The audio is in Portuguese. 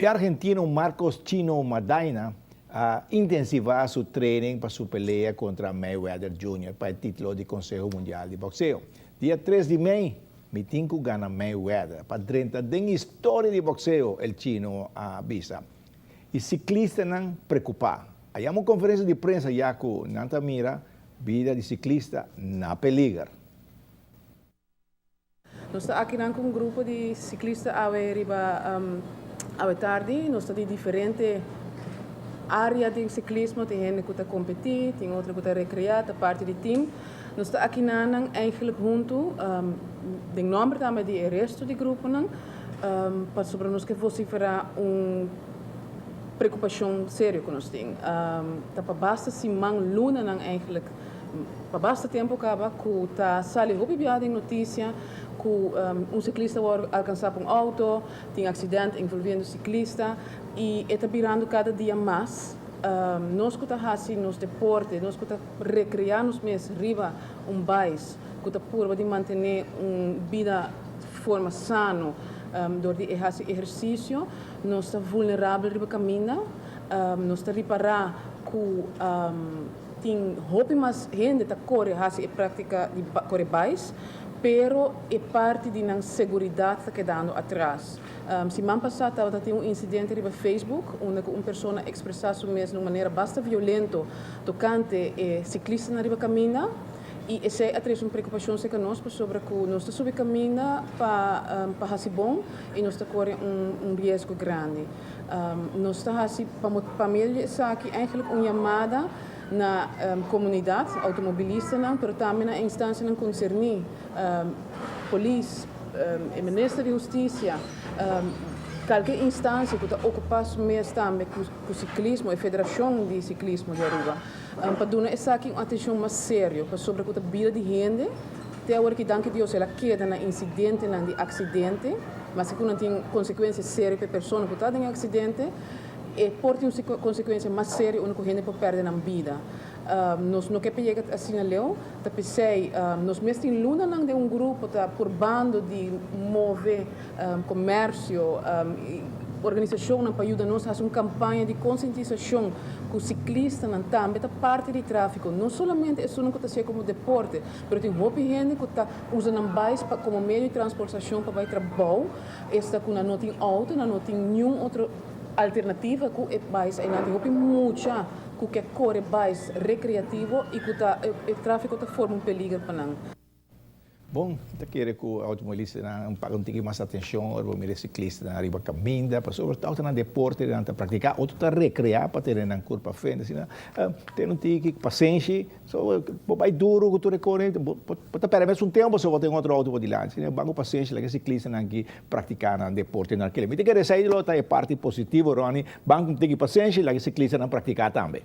O argentino Marcos Chino Maidana intensiva su training para su pelea contra Mayweather Jr. para el título de Consejo Mundial de Boxeo. Dia 3 de maio, Mitinco gana Mayweather. Para 30 de história de boxeo, el chino avisa. E ciclista não preocupar. Aí há uma conferência de prensa já com Nanta Mira, vida de ciclista na peligra. Nós estamos aqui com um grupo de ciclistas à tarde, nós estamos em diferentes áreas de ciclismo, tem gente que está competir, tem outra que está recrear, a parte do time. Nós estamos aqui eigenlijk junto, de nome também de resto do grupo, para sobre nós que fosse para preocupação séria que nós temos. Para basta se man luna eigenlijk, para basta tempo acaba que está sali hopi biada em notícia que ciclista vai alcançar um auto, tem acidente envolvendo ciclista e está virando cada dia mais. Nós que estamos nos deportes, nós que estamos recreando mesmo riba país, que está por de manter uma vida de forma sana, door de exercício, nós estamos vulneráveis riba caminho, nós estamos reparar que tem roupa mais gente que corre e prática de correr mais, pero é parte de uma segurança que está quedando atrás. Semana passada tinha um incidente no Facebook, onde uma pessoa expressou mesmo de uma maneira bastante violenta, tocante ciclista na caminho, e essa é uma preocupação que nós sobre que nós estamos subindo caminho para fazer bom e nós estamos correndo risco grande. Nós estamos para mim aqui eigenlijk uma chamada na comunidade automobilista, mas também na instância que concerne polícia, ministro de Justiça, qualquer instância que está ocupada mesmo também com o ciclismo, a Federação de Ciclismo de Aruba, para dar essa aqui uma atenção mais séria sobre a vida de gente, até agora que danke Deus ela queda na incidente, na de acidente, mas que não tem consequências sérias para a pessoa que está em acidente, e pode ter consequências mais sérias onde a gente pode perder a vida. Nós não queremos chegar assim a Leo, tapi nós mesmo em Luna não de grupo tá por bando de mover comércio, organização para ajudar nós a fazer uma campanha de conscientização que o ciclista também é parte do tráfico, não somente é só que está como deporte, mas tem muita gente que está usando bikes como meio de transportação para ir trabalhar, esta que não tem auto, não tem nenhum outro alternativa que é mais ainda tem muita que corre mais recreativo e que o tráfico está forma peligro para nós. Bom, eu quero que o automobilista tenha mais atenção, o meu ciclista na riba caminha, para sobretudo na deporte, na praticar, ou está recrear para ter uma curva para frente, assim, ter um tique, paciência, vai duro, que tu recorre, pode perder um tempo, se você tem outro auto de lá, assim, banco paciência, que ciclista aqui praticar na deporte naquele. Mas tem que sair de lá, é parte positiva, Rony, banco tem paciência, que ciclista não praticar também.